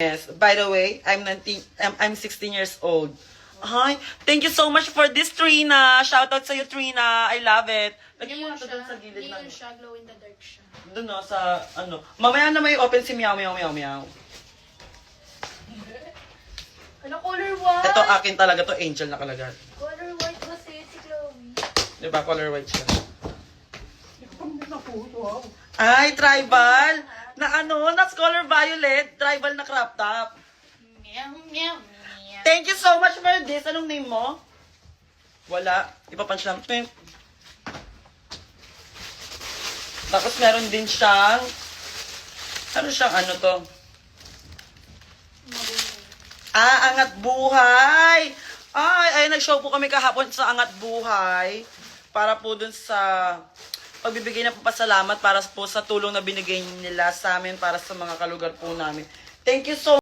Yes, by the way, I'm 16 years old. Hi, thank you so much for this, Trina. Shoutout sa'yo, Trina. I love it. Lagyan mo na ito doon sa gilid ng... Neon siya, glow in the dark siya. Doon no, sa ano. Mamaya na may open si Meow Meow Meow Meow. Ano color white? Ito akin talaga to, Angel nakalagay. Color white kasi si Chloe. Diba, color white siya. Ay, tribal. Na ano, na color violet. Tribal na crop top. Meow, meow, meow. Thank you so much for this. Anong name mo? Wala. Ipapunch lang. Tapos meron din siyang... Ano siyang ano to? Ah, Angat Buhay! Ay, nag-show po kami kahapon sa Angat Buhay. Para po dun sa pagbibigay na papasalamat para po sa tulong na binigay nila sa amin para sa mga kalugar po namin. Thank you so